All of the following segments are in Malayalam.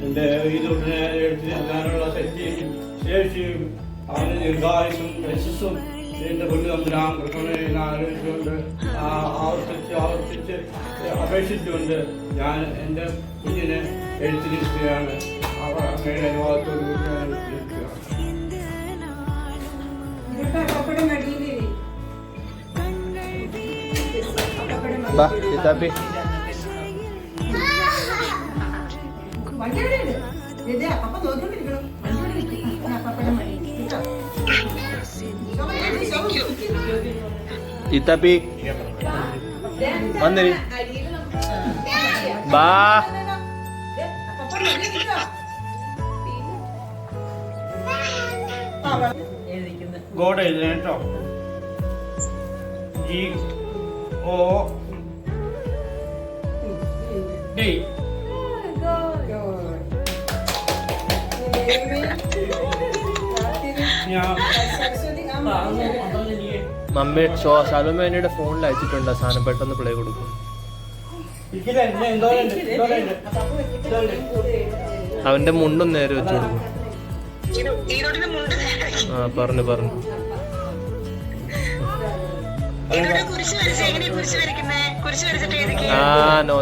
എന്റെ ഇതിനെ എടുത്തിരിക്കാനുള്ള ശക്തിയും ശേഷിയും അവന് ദീർഘായുസും യശസ്സും എന്റെ പൊന്നു തമ്പുരാൻ കൃഷ്ണനെ ആലോചിച്ചുകൊണ്ട് ആവർത്തിച്ച് അപേക്ഷിച്ചുകൊണ്ട് ഞാൻ എൻ്റെ കുഞ്ഞിനെ എഴുത്തിരിക്കുകയാണ്. അവർ അങ്ങയുടെ അനുവാദത്തോട് കൂടി ഞാൻ എഴുത്തിരിക്കുകയാണ്. Itapi Mandiri Ba ഗോഡ് എഴുതണം കേട്ടോ. GOD മമ്മി ശാലുമേനയുടെ ഫോണിൽ അയച്ചിട്ടുണ്ട്. ആ സാധനം പെട്ടെന്ന് പ്ലേ കൊടുക്കും. അവന്റെ മുണ്ടും നേരെ വെച്ച് കൊടുക്കും. ആ പറഞ്ഞു ആ നോ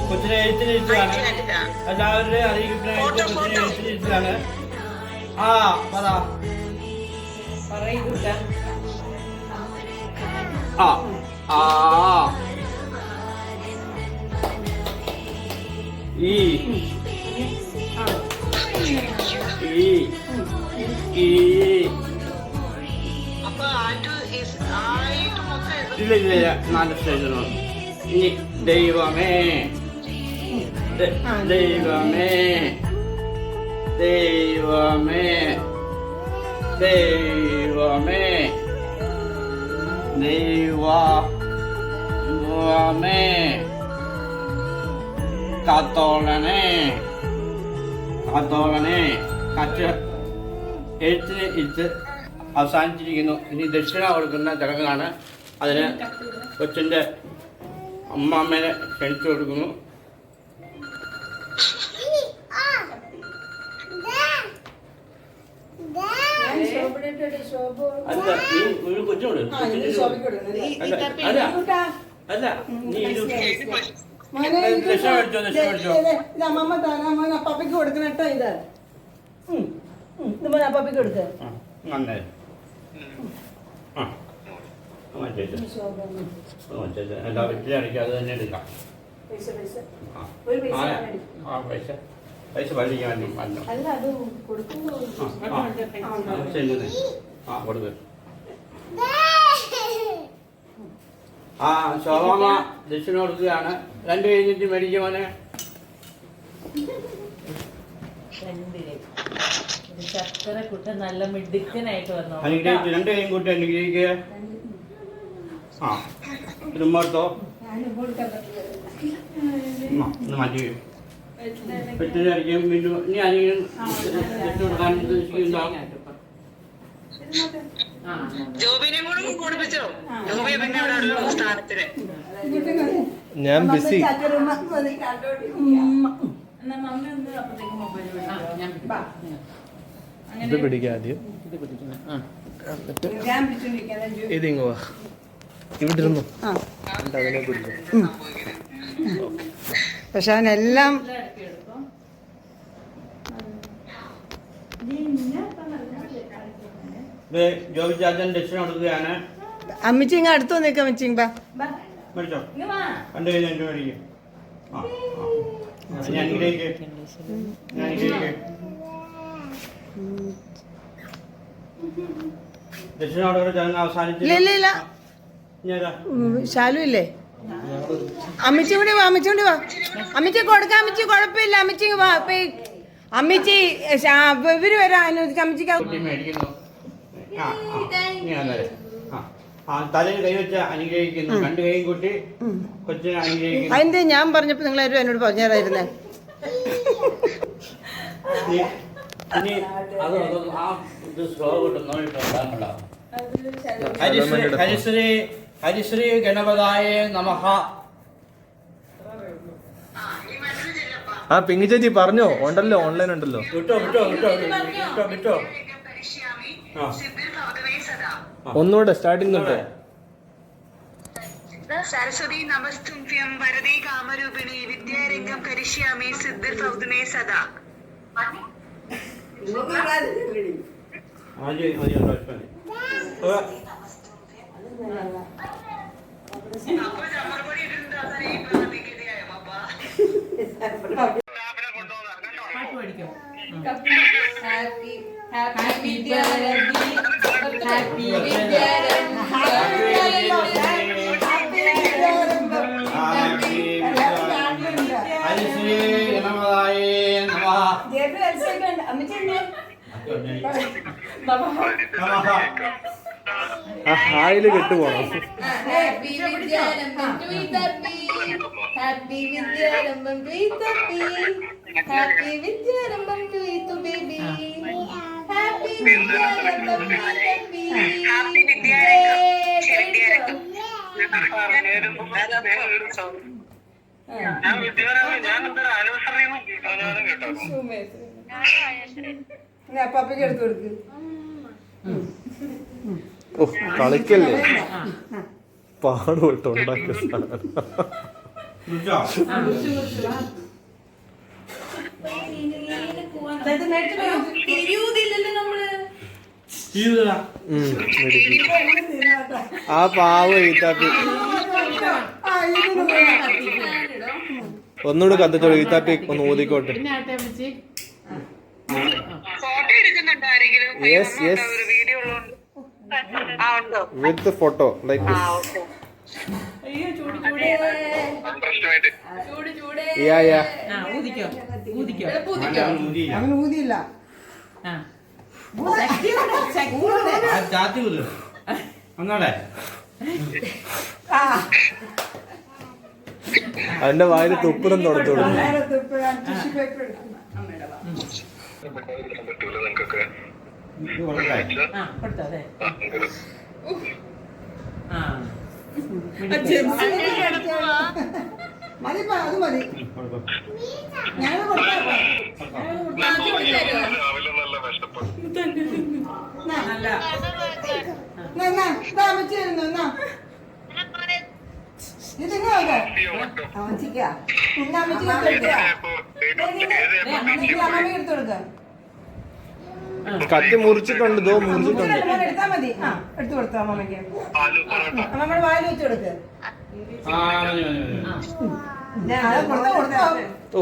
കൊച്ചിനെ എഴുത്തിനിരുത്താണ്. എല്ലാവരുടെയും അറിയിക്കുന്ന കൊച്ചിനെ എഴുത്തിനിരുത്താണ്. ആ പറ ആ ആ ഈ ഇല്ല 4 സ്റ്റേജ്. ഇനി ദൈവമേ ദൈവമേ ദൈവമേ ദൈവമേ ദൈവമേ കാത്തോളനെ കച്ച് എഴുത്തിന് ഇത് അവസാനിച്ചിരിക്കുന്നു. ഇനി ദക്ഷിണ കൊടുക്കുന്ന ചടങ്ങാണ്. അതിന് കൊച്ചിൻ്റെ അമ്മാമ്മേനെ ക്ഷണിച്ചു കൊടുക്കുന്നു. അല്ല നീ ഒരു കൊച്ചോട് അല്ല നീ അമ്മമ്മ താരാമോൻ അപ്പാപ്പയ്ക്ക് കൊടുക്കണം കേട്ടോ. ഇത് അപ്പാപ്പയ്ക്ക് കൊടുക്ക. എല്ലാ വെറ്റിലാണെങ്കിൽ അത് തന്നെ എടുക്കാം. പൈസ പഠിക്കാൻ വേണ്ടി പറഞ്ഞു. കൊടുക്ക്. ആ ശോഭാമ ദക്ഷിണ കൊടുക്കുകയാണ്. 2 കഴിഞ്ഞിട്ട് മേടിക്കുമോനെ. നല്ല മിടുക്കനായിട്ട് വന്നു. അനുഗ്രഹിച്ച് 2 കൈയും കൂട്ടി അനുഗ്രഹിക്കുക. ആ ഇടുമ്പോട്ടോ മാറ്റി വെറ്റിലായിരിക്കും. വീണ്ടും ഇനി ആരെങ്കിലും കൊടുക്കാൻ ഉദ്ദേശിക്കുന്നുണ്ടോ? ഞാൻ ബിസി. ഇത് പിടിക്കാം ആദ്യം. ഇതിങ്ങോ ഇവിടെ ഇരുന്നു. അതിനെ പിടിക്കും. പക്ഷെ അവനെല്ലാം ജോബിച്ചാച്ചൻ ദക്ഷിണ കൊടുക്കുകയാണ്. അമ്മിച്ചിങ്ങ അടുത്ത് വന്നേക്കാം. അമ്മിച്ചിങ് മേടിച്ചോ. 2 കഴിഞ്ഞ് മേടിക്കും. ഞാൻ അനുഗ്രഹിക്ക്. ദക്ഷിണ കൊടുക്കുന്ന ചടങ്ങ് അവസാനിച്ചില്ല. ശാലു ഇല്ലേ? അമ്മിച്ചി കൂടി വാ. അമ്മിച്ചി കൊടുക്കാം. അമ്മിച്ചി കുഴപ്പമില്ല. അമ്മിച്ചി വാ. അമ്മിച്ചി ഇവര് വരാൻ അനുവദിച്ച് അമ്മിച്ചിക്ക് മേടിക്കുന്നു. തലയിൽ കൈവച്ച് അനുഗ്രഹിക്കുന്നു. 2 കൈയും കൂട്ടി കൊച്ചിനെ അനുഗ്രഹിക്കുന്നു. അതിന്റെ ഞാൻ പറഞ്ഞപ്പോ നിങ്ങൾ എന്നോട് പറഞ്ഞു തരായിരുന്നേ. ഇനി അത് ആ ഇത് സ്ലോ കിട്ടുന്നോ ഹരിശ്രീ ഹരിശ്രീ ഗണപതായ നമഃ. ആ പിങ്കി ചേച്ചി പറഞ്ഞോ, ഉണ്ടല്ലോ, ഓൺലൈൻ ഉണ്ടല്ലോ. വിട്ടോ വിട്ടോ വിട്ടോ വിട്ടോ വിട്ടോ. ഒന്നുകൂടെ സ്റ്റാർട്ടിങ് തൊട്ട്. സരസ്വതി നമസ്തുഭ്യം വരദേ കാമരൂപിണി വിദ്യാരംഗം കരിഷ്യാമി സിദ്ധിർഭവതുമേ സദാ. പാട്ട് പഠിക്കും. ഹാപ്പി ഹരിശ്രീ ഗണപതായ നമഃ. ആ ഹായില് കെട്ടുപോണം. Happy Vidyanambam to Itapi. Happy Vidyanambam to Itapi. Happy Vidyanambam to Itu baby. Happy Vidyanambam to Itapi. Happy Vidyarangam. പപ്പയ്ക്ക് എടുത്തു കൊടുക്ക്. ഓ കളിക്കല്ലേ, പാടുപെട്ടോ ഉണ്ടാക്കിയ സാധനം. തിരിയൂതില്ലല്ലോ നമ്മള്. ആ പാവ ഈത്താപ്പി ഒന്നുകൂടെ കത്തിച്ചോളൂ. ഈത്താപ്പി ഒന്ന് ഊതിക്കോട്ടെ. പിന്നെ ആട്ടെ അമ്മച്ചി. ഫോട്ടോ എടുക്കുന്നുണ്ടോ ആരെങ്കിലും? യെസ് യെസ്, വീഡിയോ ഉള്ളതുകൊണ്ട്. ആ ഉണ്ടോ? വിത്ത് ഫോട്ടോ ലൈക്ക് ദിസ്. അയ്യോ ചൂട് ചൂട് ചൂട് ചൂട്. യാ യാ. ആ ഊതിക്കോ ഊതിക്കോ. ഊതിക്കോ. അങ്ങനെ ഊതിയില്ല. ആ ശക്തിയോടെ. ജാതി ഒന്നോടെ. അതിന്റെ വായിൽ തുപ്പുരം തുടച്ചോളൂ. ടിഷ്യൂ പേപ്പർ എടുക്കും. ഇത് കൊടുക്കേ. ആ കൊടുത്തോ അതെ. ആ മതി അത് മതി. ഞങ്ങൾ കൊടുക്കാം. അമ്മച്ചിരുന്നു എന്നാ ഇത് അമ്മച്ചിക്കാ. അമ്മമ്മ എടുത്തു കൊടുക്കാം. കത്തി മുറിച്ചിട്ടുണ്ട്, ദോ മുറിച്ചിട്ടുണ്ട്. എടുത്താ മതി. ആ എടുത്തു കൊടുത്തു അമ്മമ്മക്ക്. അമ്മമ്മയുടെ വായിൽ വെച്ച് കൊടുക്ക്. കൊടുത്തോ. ഓ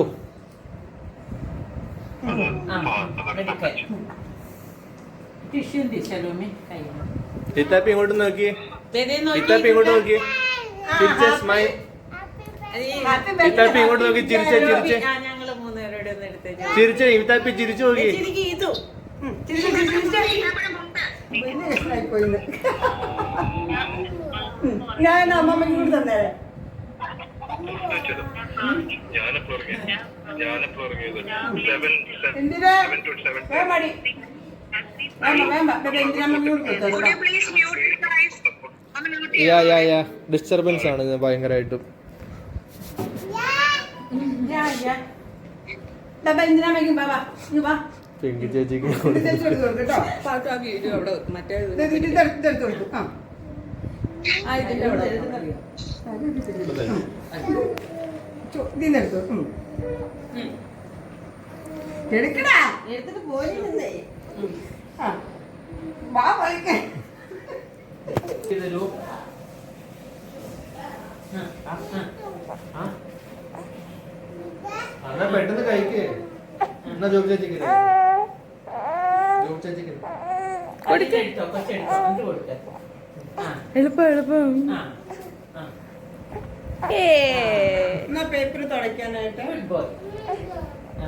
ടിഷ്യൂ ശലോമി കൈ. ഈത്താപ്പി ഇങ്ങോട്ട് നോക്കിയേ. ഈത്താപ്പി ഇങ്ങോട്ട് നോക്കിയേ. ചിരിച്ചേ, സ്മൈൽ. ഈത്താപ്പി ഇങ്ങോട്ട് നോക്കി ചിരിച്ചേ, ചിരിച്ചേ, ഞങ്ങള് മൂന്നുപേരോടെ ഒന്ന് എടുത്തേ. ചിരിച്ചേ. ഈത്താപ്പി ചിരിച്ചു നോക്കി. ഞാൻ അമ്മമ്മക്ക് കൂടി തന്നേ. എന്തിനാ മടി പ്ലീസ് മ്യൂട്ട് ഗൈസ്. ഒന്ന് മ്യൂട്ട് യാ യാ യാ, ഡിസ്റ്റർബൻസ് ആണ് ഇത് ഭയങ്കരമായിട്ടും. എന്തിനാ ബാബാ വാ. പിങ്കി ചേച്ചിക്ക് ഇതെടുത്ത് കൊടുക്കും കേട്ടോ. ഇതെടുത്ത് കൊടുക്കും. ആ ഇതിന്റെ അവിടെ ഇതിനെടുത്തു. എടുക്കടാ. എടുത്തിട്ട് പോയിരുന്നേ. ആ വാ വഴിക്കേ. എന്നാ പെട്ടെന്ന് കഴിക്കേ. എന്നാ ജോബ് ചേച്ചിക്ക് ജോബ് ചേച്ചിക്ക് എളുപ്പം എളുപ്പം. ആ എന്നാ പേപ്പർ തുടയ്ക്കാനായിട്ട് ഗുഡ് ബോയ്. ആ